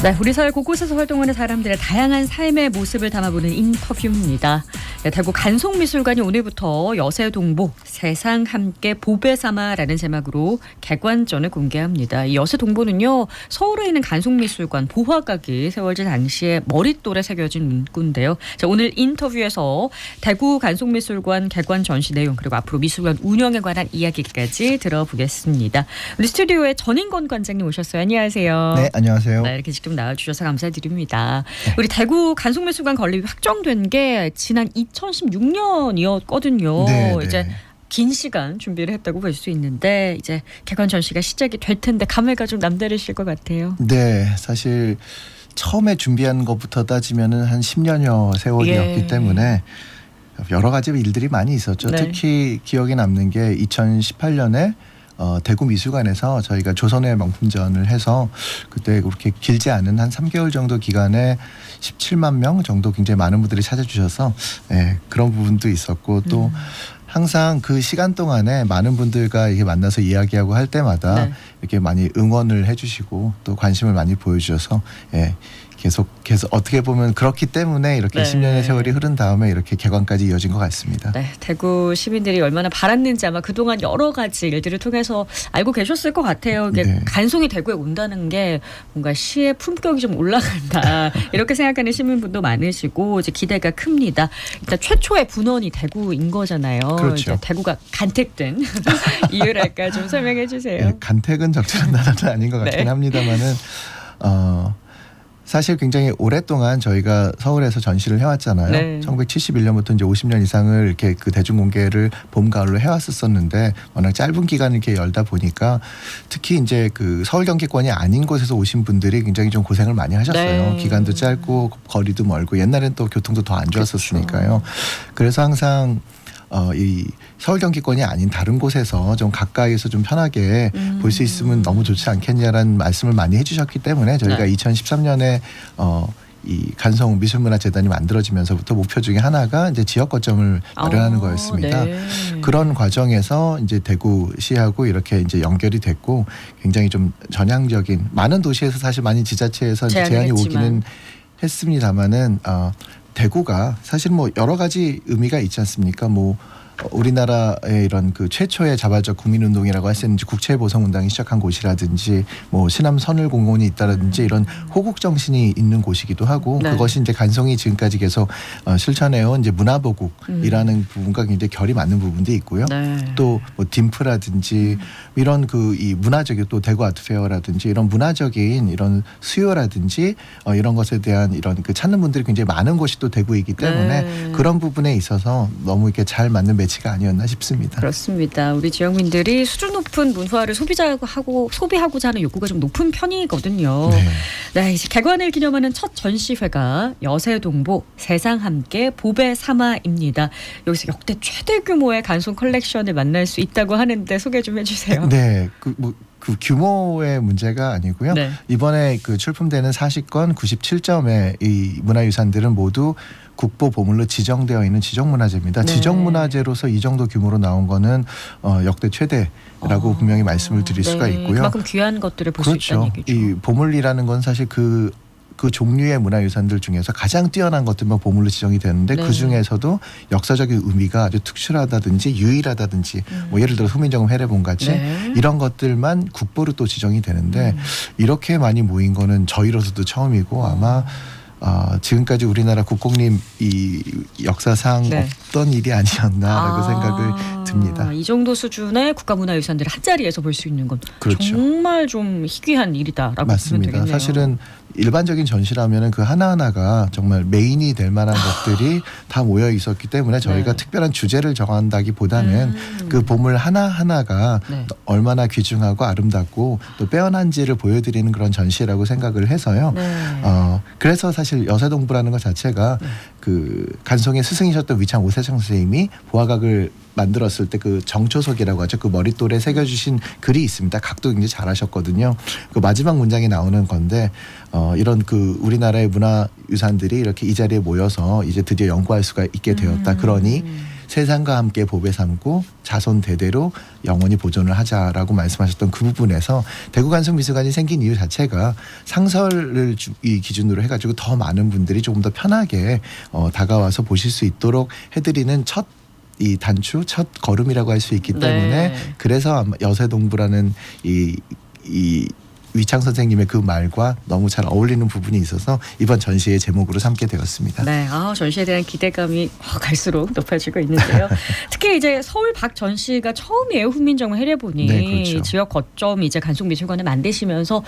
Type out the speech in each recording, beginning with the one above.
네, 우리 사회 곳곳에서 활동하는 사람들의 다양한 삶의 모습을 담아보는 인터뷰입니다. 네, 대구 간송미술관이 오늘부터 여세동보 세상 함께 보배 삼아라는 제목으로 개관전을 공개합니다. 이 여세동보는요, 서울에 있는 간송미술관 보화각이 세워질 당시에 머릿돌에 새겨진 문구인데요. 자, 오늘 인터뷰에서 대구 간송미술관 개관 전시 내용 그리고 앞으로 미술관 운영에 관한 이야기까지 들어보겠습니다. 우리 스튜디오에 전인권 관장님 오셨어요. 안녕하세요. 네, 안녕하세요. 네, 이렇게 직접 나와주셔서 감사드립니다. 네. 우리 대구 간송미술관 건립이 확정된 게 지난 2016년이었거든요. 네, 이제 긴 시간 준비를 했다고 볼 수 있는데 이제 개관 전시가 시작이 될 텐데 감회가 좀 남다르실 것 같아요. 네, 사실 처음에 준비한 것부터 따지면은 한 10년여 세월이었기 때문에 여러 가지 일들이 많이 있었죠. 네. 특히 기억에 남는 게 2018년에 대구 미술관에서 저희가 조선의 명품전을 해서 그때 그렇게 길지 않은 한 3개월 정도 기간에 17만 명 정도 굉장히 많은 분들이 찾아주셔서 그런 부분도 있었고 또 항상 그 시간 동안에 많은 분들과 이렇게 만나서 이야기하고 할 때마다 이렇게 많이 응원을 해주시고 또 관심을 많이 보여주셔서 계속 어떻게 보면 그렇기 때문에 이렇게 10년의 세월이 흐른 다음에 이렇게 개관까지 이어진 것 같습니다. 네, 대구 시민들이 얼마나 바랐는지 아마 그동안 여러 가지 일들을 통해서 알고 계셨을 것 같아요. 이게 간송이 대구에 온다는 게 뭔가 시의 품격이 좀 올라간다 이렇게 생각하는 시민분도 많으시고 이제 기대가 큽니다. 일단 최초의 분원이 대구인 거잖아요. 그렇죠. 이제 대구가 간택된 이유랄까 좀 설명해 주세요. 네, 간택은 적절한 단어는 아닌 것 같긴 합니다만은 사실 굉장히 오랫동안 저희가 서울에서 전시를 해왔잖아요. 네. 1971년부터 이제 50년 이상을 이렇게 그 대중 공개를 봄 가을로 해왔었었는데 워낙 짧은 기간을 이렇게 열다 보니까 특히 이제 그 서울 경기권이 아닌 곳에서 오신 분들이 굉장히 좀 고생을 많이 하셨어요. 네. 기간도 짧고 거리도 멀고 옛날엔 또 교통도 더 안 좋았었으니까요. 그래서 항상 이 서울 경기권이 아닌 다른 곳에서 좀 가까이서 좀 편하게 볼 수 있으면 너무 좋지 않겠냐라는 말씀을 많이 해주셨기 때문에 저희가 2013년에 이 간송 미술문화재단이 만들어지면서부터 목표 중에 하나가 이제 지역 거점을 마련하는 거였습니다. 네. 그런 과정에서 이제 대구시하고 이렇게 이제 연결이 됐고 굉장히 좀 전향적인 많은 도시에서 사실 많은 지자체에서 제안이 오기는 했습니다만은 대구가 사실 뭐 여러 가지 의미가 있지 않습니까? 뭐 우리나라의 이런 그 최초의 자발적 국민운동이라고 할 수 있는 국채보성운동이 시작한 곳이라든지 뭐 신암 선을공원이 있다든지 이런 호국 정신이 있는 곳이기도 하고 그것이 이제 간송이 지금까지 계속 실천해온 이제 문화보국이라는 부분과 굉장히 결이 맞는 부분도 있고요. 또 뭐 딤프라든지 이런 그 이 문화적인 또 대구 아트페어라든지 이런 문화적인 이런 수요라든지 이런 것에 대한 이런 그 찾는 분들이 굉장히 많은 곳이 또 대구이기 때문에 그런 부분에 있어서 너무 이렇게 잘 맞는 매치가 아니었나 싶습니다. 그렇습니다. 우리 지역민들이 수준 높은 문화를 소비하고자 하는 욕구가 좀 높은 편이거든요. 네, 이제 개관을 기념하는 첫 전시회가 여세동보 세상 함께 보배 삼아입니다. 여기서 역대 최대 규모의 간송 컬렉션을 만날 수 있다고 하는데 소개 좀 해주세요. 네, 그 규모의 문제가 아니고요. 이번에 그 출품되는 40건 97점의 이 문화유산들은 모두 국보 보물로 지정되어 있는 지정문화재입니다. 지정문화재로서 이 정도 규모로 나온 거는 역대 최대라고 분명히 말씀을 드릴 수가 있고요. 그만큼 귀한 것들을 볼 수 있다는 얘기죠. 이 보물이라는 건 사실 그 종류의 문화유산들 중에서 가장 뛰어난 것들만 보물로 지정이 되는데 그 중에서도 역사적인 의미가 아주 특출하다든지 유일하다든지 뭐 예를 들어 소민정음 해례본 같이 이런 것들만 국보로 또 지정이 되는데 이렇게 많이 모인 거는 저희로서도 처음이고 아마 지금까지 우리나라 국공립 이 역사상 없던 일이 아니었나라고 생각을 듭니다. 이 정도 수준의 국가문화유산들을 한 자리에서 볼 수 있는 건 정말 좀 희귀한 일이다라고 보면 되겠네요. 사실은 일반적인 전시라면은 그 하나하나가 정말 메인이 될 만한 것들이 다 모여 있었기 때문에 저희가 특별한 주제를 정한다기보다는 그 보물 하나하나가 얼마나 귀중하고 아름답고 또 빼어난지를 보여드리는 그런 전시라고 생각을 해서요. 그래서 사실 여세동보라는 것 자체가 그 간송의 스승이셨던 위창 오세창 선생님이 보화각을 만들었을 때 그 정초석이라고 하죠. 그 머릿돌에 새겨주신 글이 있습니다. 각도 굉장히 잘하셨거든요. 그 마지막 문장에 나오는 건데 이런 그 우리나라의 문화유산들이 이렇게 이 자리에 모여서 이제 드디어 연구할 수가 있게 되었다. 그러니 세상과 함께 보배 삼고 자손 대대로 영원히 보존을 하자라고 말씀하셨던 그 부분에서 대구간송미술관이 생긴 이유 자체가 상설을 이 기준으로 해가지고 더 많은 분들이 조금 더 편하게 다가와서 보실 수 있도록 해드리는 이 단추 첫 걸음이라고 할 수 있기 때문에 네. 그래서 아마 여세동부라는 이 위창 선생님의 그 말과 너무 잘 어울리는 부분이 있어서 이번 전시의 제목으로 삼게 되었습니다. 네, 전시에 대한 기대감이 갈수록 높아지고 있는데요. 특히 이제 서울 박 전시가 처음이에요. 훈민정음 해례본이. 네, 그렇죠. 지역 거점 이제 간송미술관을 만드시면서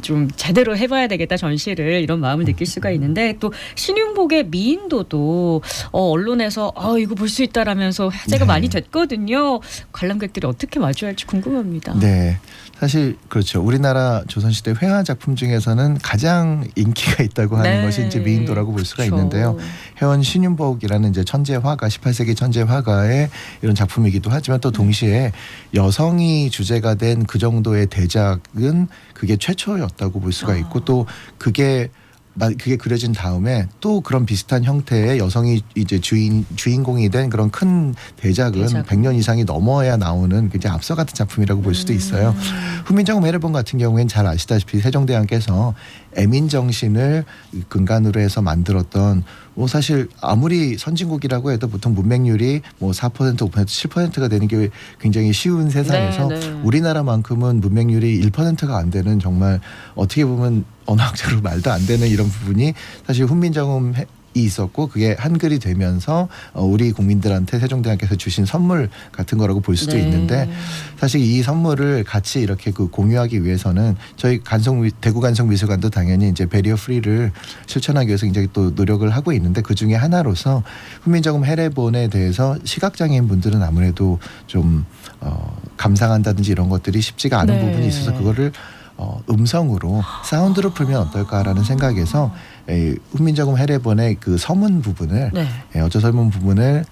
좀 제대로 해봐야 되겠다 전시를 이런 마음을 느낄 수가 있는데 또 신윤복의 미인도도 언론에서 이거 볼 수 있다라면서 화제가 네. 많이 됐거든요. 관람객들이 어떻게 마주할지 궁금합니다. 네, 사실 그렇죠. 우리나라 조선시대 회화 작품 중에서는 가장 인기가 있다고 하는 네. 것이 이제 미인도라고 볼 수가 그렇죠. 있는데요. 해원 신윤복이라는 이제 천재 화가 18세기 천재 화가의 이런 작품이기도 하지만 또 동시에 여성이 주제가 된 그 정도의 대작은 그게 최초였다고 볼 수가 있고 또 그게 그려진 다음에 또 그런 비슷한 형태의 여성이 이제 주인공이 된 그런 큰 대작은 100년 이상이 넘어야 나오는 굉장히 앞서 같은 작품이라고 볼 수도 있어요. 훈민정음 해례본 같은 경우에는 잘 아시다시피 세종대왕께서 애민정신을 근간으로 해서 만들었던 사실 아무리 선진국이라고 해도 보통 문맹률이 4%, 5%, 7%가 되는 게 굉장히 쉬운 세상에서 네. 우리나라만큼은 문맹률이 1%가 안 되는 정말 어떻게 보면 언어학적으로 말도 안 되는 이런 부분이 사실 훈민정음이 있었고 그게 한글이 되면서 우리 국민들한테 세종대왕께서 주신 선물 같은 거라고 볼 수도 네. 있는데 사실 이 선물을 같이 이렇게 공유하기 위해서는 저희 대구 간송미술관도 당연히 이제 베리어 프리를 실천하기 위해서 굉장히 또 노력을 하고 있는데 그 중에 하나로서 훈민정음 해례본에 대해서 시각장애인 분들은 아무래도 좀 감상한다든지 이런 것들이 쉽지가 않은 네. 부분이 있어서 그거를 음성으로 사운드로 풀면 어떨까라는 생각에서 훈민정음 해례본의 그 서문 부분을 어조설문 부분을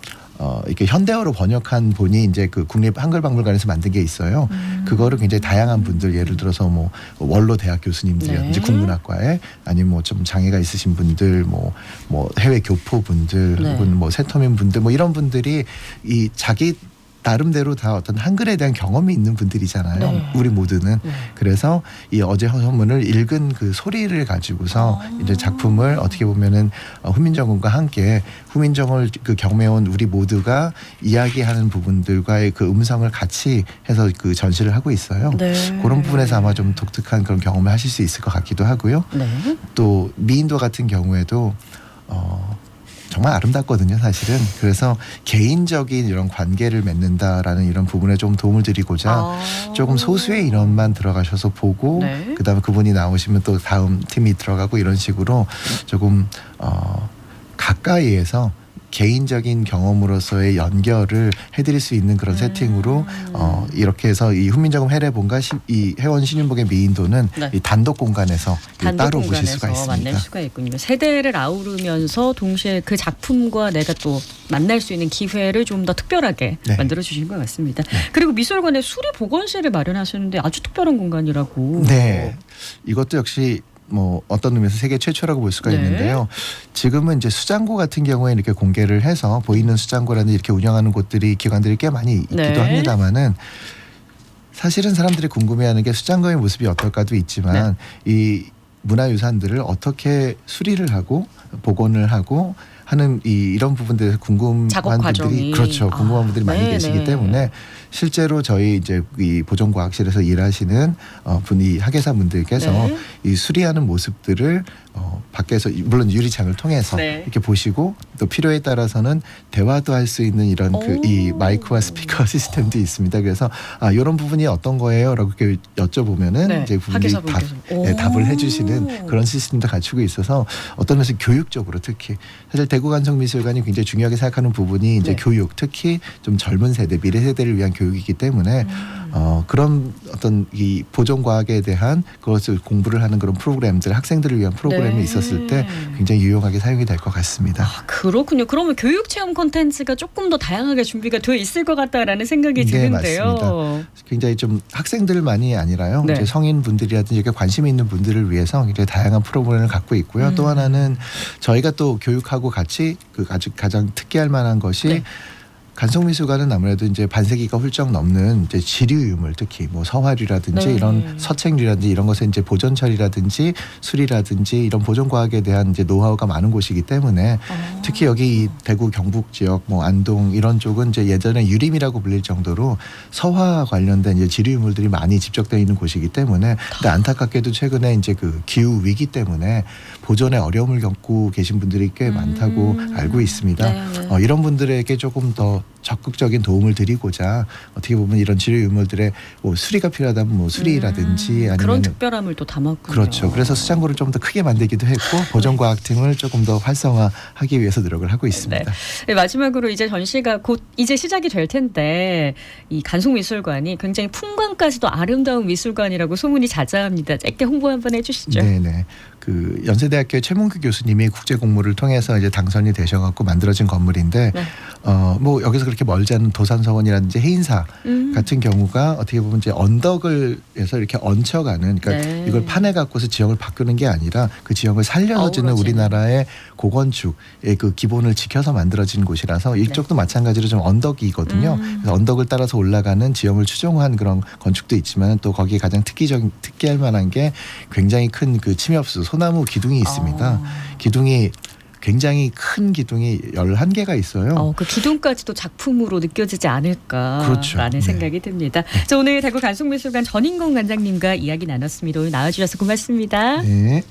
이렇게 현대어로 번역한 본이 이제 그 국립 한글박물관에서 만든 게 있어요. 그거를 굉장히 다양한 분들 예를 들어서 원로 대학 교수님들이라든지 국문학과에 아니면 좀 장애가 있으신 분들 해외 교포 분들 혹은 세터민 분들 이런 분들이 이 자기 나름대로 다 어떤 한글에 대한 경험이 있는 분들이잖아요. 우리 모두는. 그래서 이 어제 서문을 읽은 그 소리를 가지고서 이제 작품을 어떻게 보면은 훈민정음과 함께 훈민정음을 경험해온 우리 모두가 이야기하는 부분들과의 그 음성을 같이 해서 그 전시를 하고 있어요. 그런 부분에서 아마 좀 독특한 그런 경험을 하실 수 있을 것 같기도 하고요. 또 미인도 같은 경우에도 정말 아름답거든요, 사실은. 그래서 개인적인 이런 관계를 맺는다라는 이런 부분에 좀 도움을 드리고자 조금 소수의 인원만 들어가셔서 보고 그다음에 그분이 나오시면 또 다음 팀이 들어가고 이런 식으로 조금 가까이에서 개인적인 경험으로서의 연결을 해드릴 수 있는 그런 세팅으로 이렇게 해서 이 훈민정음 해례본과 이 해원 신윤복의 미인도는 이 단독 공간에서 따로 보실 수가 있습니다. 만날 수가 있군요. 세대를 아우르면서 동시에 그 작품과 내가 또 만날 수 있는 기회를 좀 더 특별하게 만들어 주신 것 같습니다. 그리고 미술관에 수리 보건실을 마련하셨는데 아주 특별한 공간이라고. 네, 이것도 역시 어떤 의미에서 세계 최초라고 볼 수가 있는데요. 지금은 이제 수장고 같은 경우에 이렇게 공개를 해서 보이는 수장고라는 이렇게 운영하는 기관들이 꽤 많이 있기도 합니다만은 사실은 사람들이 궁금해하는 게 수장고의 모습이 어떨까도 있지만 이 문화유산들을 어떻게 수리를 하고 복원을 하고 하는 이런 부분들에서 궁금한 분들이 궁금한 분들이 많이 계시기 때문에 실제로 저희 이제 이 보존과학실에서 일하시는 분이 학예사 분들께서 이 수리하는 모습들을 밖에서 물론 유리창을 통해서 이렇게 보시고 또 필요에 따라서는 대화도 할 수 있는 이런 이 마이크와 스피커 시스템도 있습니다. 그래서 이런 부분이 어떤 거예요?라고 이렇게 여쭤보면은 이제 분들이 답을 해주시는 그런 시스템도 갖추고 있어서 어떤 면에서 교육적으로 특히 사실 대구간송미술관이 굉장히 중요하게 생각하는 부분이 이제 교육, 특히 좀 젊은 세대, 미래 세대를 위한 교육이기 때문에 그런 어떤 이 보존과학에 대한 그것을 공부를 하는 그런 프로그램들, 학생들을 위한 프로그램이 있었을 때 굉장히 유용하게 사용이 될 것 같습니다. 그렇군요. 그러면 교육 체험 콘텐츠가 조금 더 다양하게 준비가 되어 있을 것 같다라는 생각이 드는데요. 맞습니다. 굉장히 좀 학생들만이 아니라요. 이제 성인분들이라든지 이렇게 관심 있는 분들을 위해서 굉장히 다양한 프로그램을 갖고 있고요. 또 하나는 저희가 또 교육하고 같이 가장 특기할 만한 것이 간송미술관은 아무래도 이제 반세기가 훌쩍 넘는 이제 지류 유물, 특히 뭐 서화류라든지 네. 이런 서책류라든지 이런 것에 이제 보존 처리라든지 수리라든지 이런 보존 과학에 대한 이제 노하우가 많은 곳이기 때문에 특히 여기 이 대구 경북 지역, 뭐 안동 이런 쪽은 이제 예전에 유림이라고 불릴 정도로 서화 관련된 이제 지류 유물들이 많이 집적되어 있는 곳이기 때문에, 근데 안타깝게도 최근에 이제 그 기후 위기 때문에 보존에 어려움을 겪고 계신 분들이 꽤 많다고 알고 있습니다. 네. 이런 분들에게 조금 더 적극적인 도움을 드리고자 어떻게 보면 이런 지류 유물들의 뭐 수리가 필요하다면 뭐 수리라든지 아니면 그런 특별함을 또 담았군요. 그렇죠. 그래서 수장고를 좀 더 크게 만들기도 했고 보존과학팀을 조금 더 활성화하기 위해서 노력을 하고 있습니다. 네, 마지막으로 이제 전시가 곧 이제 시작이 될 텐데 이 간송미술관이 굉장히 풍광까지도 아름다운 미술관이라고 소문이 자자합니다. 짧게 홍보 한번 해주시죠. 네네. 그 연세대학교의 최문규 교수님이 국제 공모를 통해서 이제 당선이 되셔갖고 만들어진 건물인데, 네. 뭐 여기서 그렇게 멀지 않은 도산서원이라든지 해인사 같은 경우가 어떻게 보면 이제 언덕을 해서 이렇게 얹혀가는, 그러니까 네. 이걸 파내 갖고서 지형을 바꾸는 게 아니라 그 지형을 살려서 짓는 어우러지는. 우리나라의 고건축의 그 기본을 지켜서 만들어진 곳이라서 이쪽도 마찬가지로 좀 언덕이거든요. 그래서 언덕을 따라서 올라가는 지형을 추종한 그런 건축도 있지만 또 거기에 가장 특기할 만한 게 굉장히 큰 그 침엽수 소나무 기둥이 있습니다. 기둥이 굉장히 큰 기둥이 11개가 있어요. 그 기둥까지도 작품으로 느껴지지 않을까라는 그렇죠. 네. 생각이 듭니다. 자, 오늘 대구 간송미술관 전인권 관장님과 이야기 나눴습니다. 오늘 나와주셔서 고맙습니다. 네.